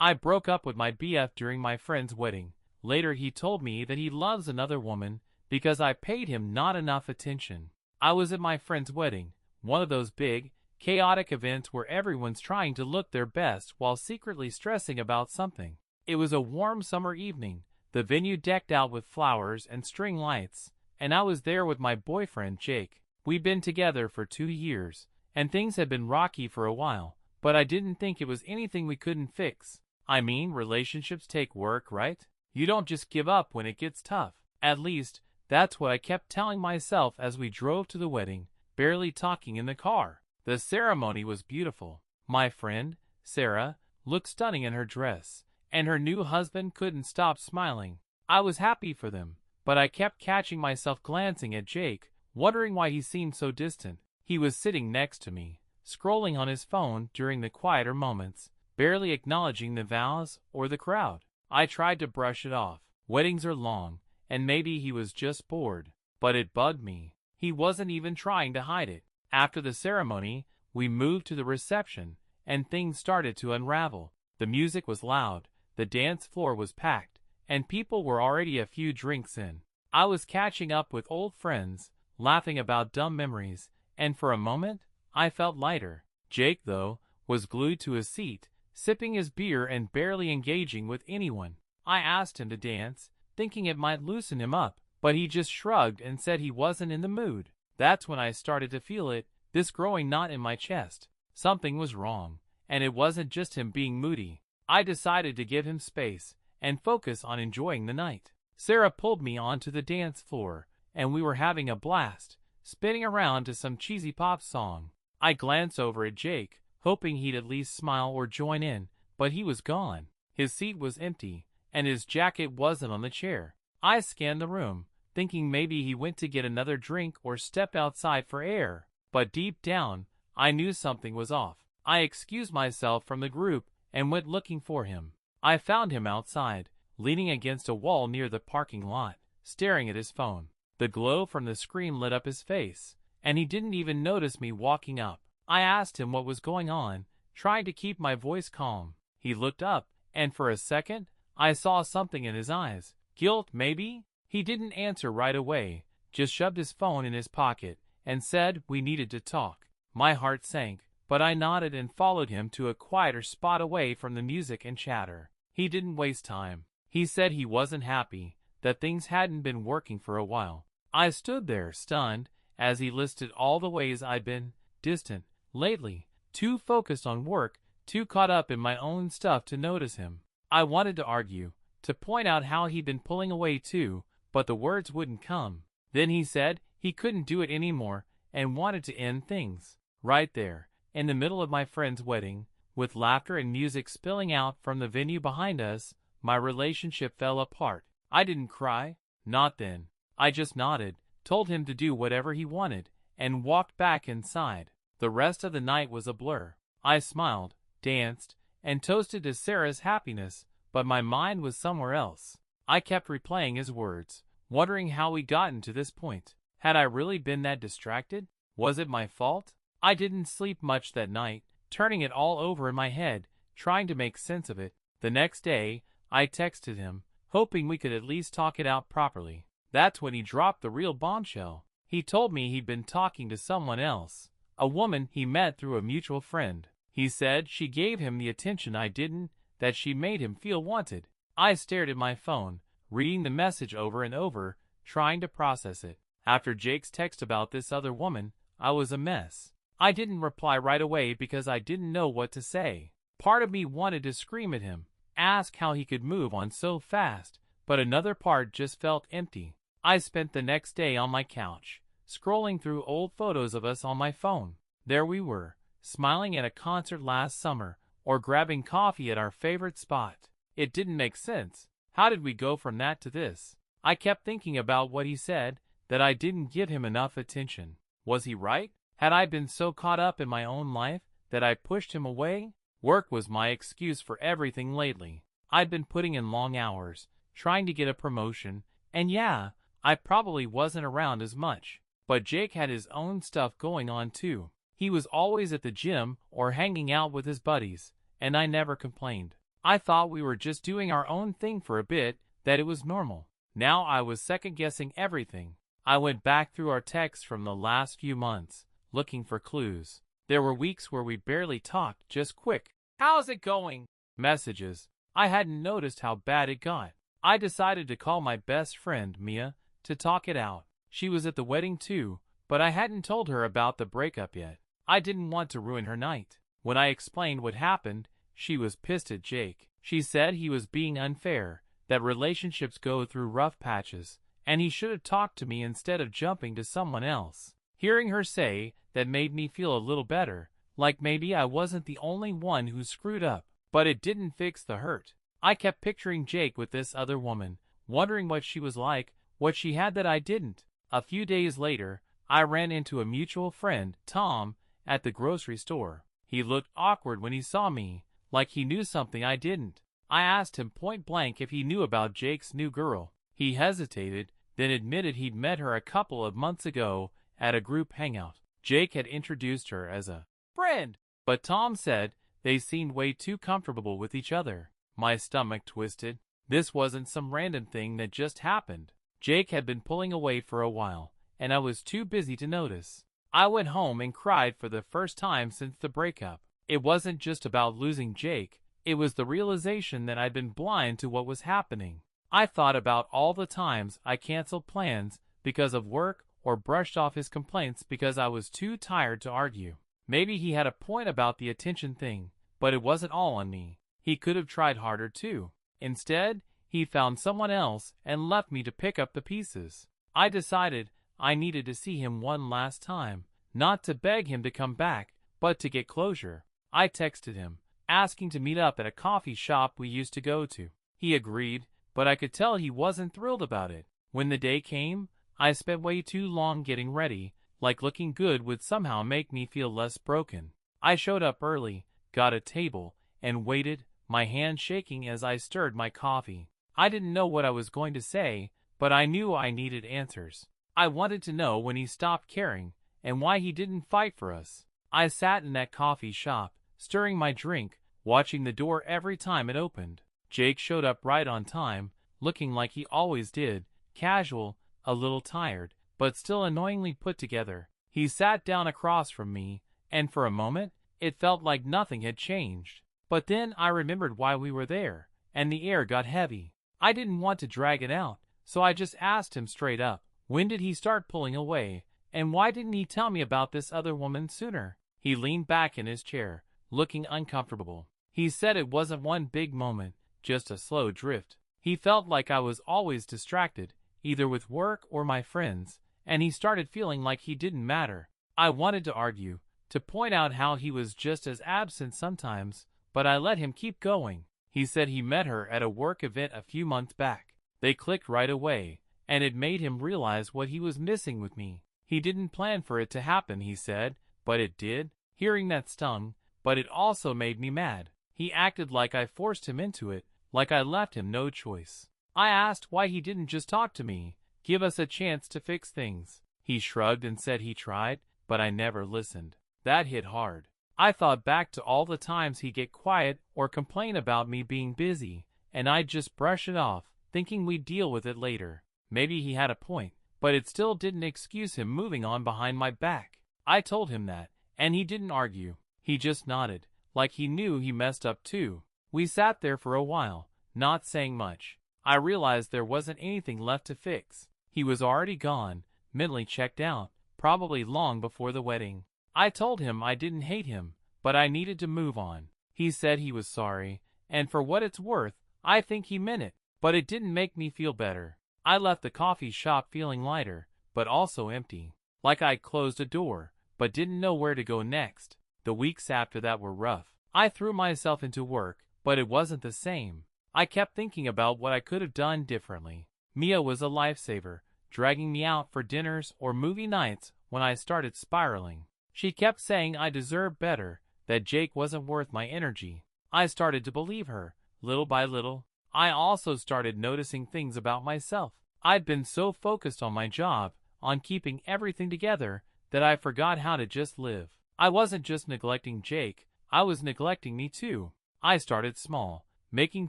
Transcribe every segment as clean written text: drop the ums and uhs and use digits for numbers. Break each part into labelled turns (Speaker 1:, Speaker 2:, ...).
Speaker 1: I broke up with my BF during my friend's wedding. Later he told me that he loves another woman because I paid him not enough attention. I was at my friend's wedding, one of those big, chaotic events where everyone's trying to look their best while secretly stressing about something. It was a warm summer evening, the venue decked out with flowers and string lights, and I was there with my boyfriend Jake. We'd been together for 2 years, and things had been rocky for a while, but I didn't think it was anything we couldn't fix. I mean, relationships take work, right? You don't just give up when it gets tough. At least, that's what I kept telling myself as we drove to the wedding, barely talking in the car. The ceremony was beautiful. My friend, Sarah, looked stunning in her dress, and her new husband couldn't stop smiling. I was happy for them, but I kept catching myself glancing at Jake, wondering why he seemed so distant. He was sitting next to me, scrolling on his phone during the quieter moments, barely acknowledging the vows or the crowd. I tried to brush it off. Weddings are long, and maybe he was just bored. But it bugged me. He wasn't even trying to hide it. After the ceremony, we moved to the reception, and things started to unravel. The music was loud, the dance floor was packed, and people were already a few drinks in. I was catching up with old friends, laughing about dumb memories, and for a moment, I felt lighter. Jake, though, was glued to his seat, sipping his beer and barely engaging with anyone. I asked him to dance, thinking it might loosen him up, but he just shrugged and said he wasn't in the mood. That's when I started to feel it, this growing knot in my chest. Something was wrong, and it wasn't just him being moody. I decided to give him space and focus on enjoying the night. Sarah pulled me onto the dance floor, and we were having a blast, spinning around to some cheesy pop song. I glanced over at Jake, hoping he'd at least smile or join in, but he was gone. His seat was empty, and his jacket wasn't on the chair. I scanned the room, thinking maybe he went to get another drink or stepped outside for air. But deep down, I knew something was off. I excused myself from the group and went looking for him. I found him outside, leaning against a wall near the parking lot, staring at his phone. The glow from the screen lit up his face, and he didn't even notice me walking up. I asked him what was going on, trying to keep my voice calm. He looked up, and for a second, I saw something in his eyes. Guilt, maybe? He didn't answer right away, just shoved his phone in his pocket and said we needed to talk. My heart sank, but I nodded and followed him to a quieter spot away from the music and chatter. He didn't waste time. He said he wasn't happy, that things hadn't been working for a while. I stood there, stunned, as he listed all the ways I'd been distant lately, too focused on work, too caught up in my own stuff to notice him. I wanted to argue, to point out how he'd been pulling away too, but the words wouldn't come. Then he said he couldn't do it anymore and wanted to end things. Right there, in the middle of my friend's wedding, with laughter and music spilling out from the venue behind us, my relationship fell apart. I didn't cry, not then. I just nodded, told him to do whatever he wanted, and walked back inside. The rest of the night was a blur. I smiled, danced, and toasted to Sarah's happiness, but my mind was somewhere else. I kept replaying his words, wondering how we'd gotten to this point. Had I really been that distracted? Was it my fault? I didn't sleep much that night, turning it all over in my head, trying to make sense of it. The next day, I texted him, hoping we could at least talk it out properly. That's when he dropped the real bombshell. He told me he'd been talking to someone else, a woman he met through a mutual friend. He said she gave him the attention I didn't, that she made him feel wanted. I stared at my phone, reading the message over and over, trying to process it. After Jake's text about this other woman, I was a mess. I didn't reply right away because I didn't know what to say. Part of me wanted to scream at him, ask how he could move on so fast, but another part just felt empty. I spent the next day on my couch, scrolling through old photos of us on my phone. There we were, smiling at a concert last summer, or grabbing coffee at our favorite spot. It didn't make sense. How did we go from that to this? I kept thinking about what he said, that I didn't give him enough attention. Was he right? Had I been so caught up in my own life that I pushed him away? Work was my excuse for everything lately. I'd been putting in long hours, trying to get a promotion, and yeah, I probably wasn't around as much. But Jake had his own stuff going on too. He was always at the gym or hanging out with his buddies, and I never complained. I thought we were just doing our own thing for a bit, that it was normal. Now I was second-guessing everything. I went back through our texts from the last few months, looking for clues. There were weeks where we barely talked, just quick, "How's it going?" messages. I hadn't noticed how bad it got. I decided to call my best friend, Mia, to talk it out. She was at the wedding too, but I hadn't told her about the breakup yet. I didn't want to ruin her night. When I explained what happened, she was pissed at Jake. She said he was being unfair, that relationships go through rough patches, and he should have talked to me instead of jumping to someone else. Hearing her say that made me feel a little better, like maybe I wasn't the only one who screwed up, but it didn't fix the hurt. I kept picturing Jake with this other woman, wondering what she was like, what she had that I didn't. A few days later, I ran into a mutual friend, Tom, at the grocery store. He looked awkward when he saw me, like he knew something I didn't. I asked him point blank if he knew about Jake's new girl. He hesitated, then admitted he'd met her a couple of months ago at a group hangout. Jake had introduced her as a friend, but Tom said they seemed way too comfortable with each other. My stomach twisted. This wasn't some random thing that just happened. Jake had been pulling away for a while, and I was too busy to notice. I went home and cried for the first time since the breakup. It wasn't just about losing Jake, it was the realization that I'd been blind to what was happening. I thought about all the times I canceled plans because of work or brushed off his complaints because I was too tired to argue. Maybe he had a point about the attention thing, but it wasn't all on me. He could have tried harder too. Instead, he found someone else and left me to pick up the pieces. I decided I needed to see him one last time, not to beg him to come back, but to get closure. I texted him, asking to meet up at a coffee shop we used to go to. He agreed, but I could tell he wasn't thrilled about it. When the day came, I spent way too long getting ready, like looking good would somehow make me feel less broken. I showed up early, got a table, and waited, my hand shaking as I stirred my coffee. I didn't know what I was going to say, but I knew I needed answers. I wanted to know when he stopped caring, and why he didn't fight for us. I sat in that coffee shop, stirring my drink, watching the door every time it opened. Jake showed up right on time, looking like he always did, casual, a little tired, but still annoyingly put together. He sat down across from me, and for a moment, it felt like nothing had changed. But then I remembered why we were there, and the air got heavy. I didn't want to drag it out, so I just asked him straight up, when did he start pulling away, and why didn't he tell me about this other woman sooner? He leaned back in his chair, looking uncomfortable. He said it wasn't one big moment, just a slow drift. He felt like I was always distracted, either with work or my friends, and he started feeling like he didn't matter. I wanted to argue, to point out how he was just as absent sometimes, but I let him keep going. He said he met her at a work event a few months back. They clicked right away, and it made him realize what he was missing with me. He didn't plan for it to happen, he said, but it did. Hearing that stung, but it also made me mad. He acted like I forced him into it, like I left him no choice. I asked why he didn't just talk to me, give us a chance to fix things. He shrugged and said he tried, but I never listened. That hit hard. I thought back to all the times he'd get quiet or complain about me being busy, and I'd just brush it off, thinking we'd deal with it later. Maybe he had a point, but it still didn't excuse him moving on behind my back. I told him that, and he didn't argue. He just nodded, like he knew he messed up too. We sat there for a while, not saying much. I realized there wasn't anything left to fix. He was already gone, mentally checked out, probably long before the wedding. I told him I didn't hate him, but I needed to move on. He said he was sorry, and for what it's worth, I think he meant it, but it didn't make me feel better. I left the coffee shop feeling lighter, but also empty, like I'd closed a door, but didn't know where to go next. The weeks after that were rough. I threw myself into work, but it wasn't the same. I kept thinking about what I could have done differently. Mia was a lifesaver, dragging me out for dinners or movie nights when I started spiraling. She kept saying I deserved better, that Jake wasn't worth my energy. I started to believe her, little by little. I also started noticing things about myself. I'd been so focused on my job, on keeping everything together, that I forgot how to just live. I wasn't just neglecting Jake, I was neglecting me too. I started small, making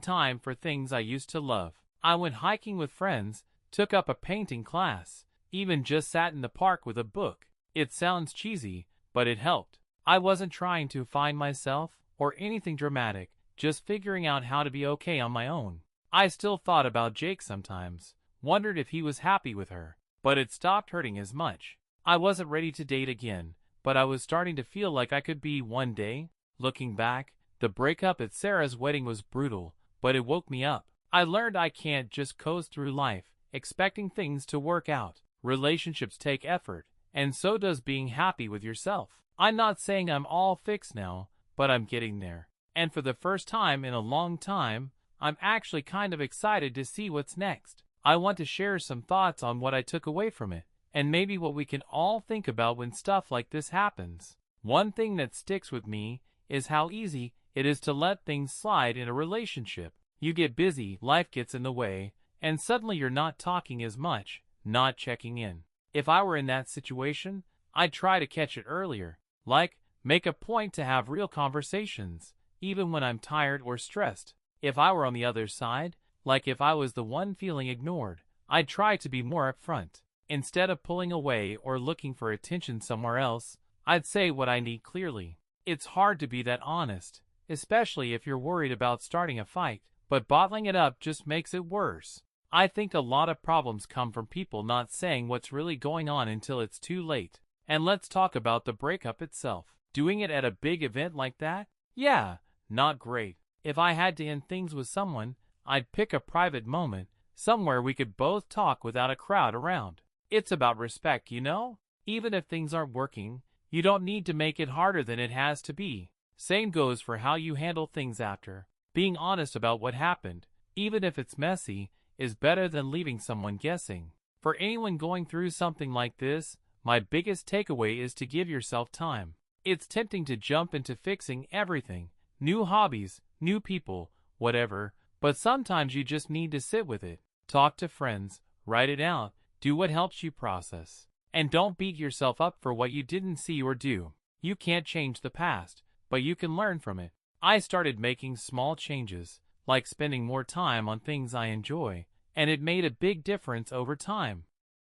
Speaker 1: time for things I used to love. I went hiking with friends, took up a painting class, even just sat in the park with a book. It sounds cheesy, but it helped. I wasn't trying to find myself or anything dramatic, just figuring out how to be okay on my own. I still thought about Jake sometimes, wondered if he was happy with her, but it stopped hurting as much. I wasn't ready to date again, but I was starting to feel like I could be one day. Looking back, the breakup at Sarah's wedding was brutal, but it woke me up. I learned I can't just coast through life, expecting things to work out. Relationships take effort, and so does being happy with yourself. I'm not saying I'm all fixed now, but I'm getting there. And for the first time in a long time, I'm actually kind of excited to see what's next. I want to share some thoughts on what I took away from it, and maybe what we can all think about when stuff like this happens. One thing that sticks with me is how easy it is to let things slide in a relationship. You get busy, life gets in the way, and suddenly you're not talking as much, not checking in. If I were in that situation, I'd try to catch it earlier. Like, make a point to have real conversations, even when I'm tired or stressed. If I were on the other side, like if I was the one feeling ignored, I'd try to be more upfront. Instead of pulling away or looking for attention somewhere else, I'd say what I need clearly. It's hard to be that honest, especially if you're worried about starting a fight, but bottling it up just makes it worse. I think a lot of problems come from people not saying what's really going on until it's too late. And let's talk about the breakup itself. Doing it at a big event like that? Yeah, not great. If I had to end things with someone, I'd pick a private moment, somewhere we could both talk without a crowd around. It's about respect, you know? Even if things aren't working, you don't need to make it harder than it has to be. Same goes for how you handle things after. Being honest about what happened, even if it's messy, is better than leaving someone guessing. For anyone going through something like this, my biggest takeaway is to give yourself time. It's tempting to jump into fixing everything, new hobbies, new people, whatever, but sometimes you just need to sit with it. Talk to friends, write it out, do what helps you process. And don't beat yourself up for what you didn't see or do. You can't change the past, but you can learn from it. I started making small changes, like spending more time on things I enjoy, and it made a big difference over time.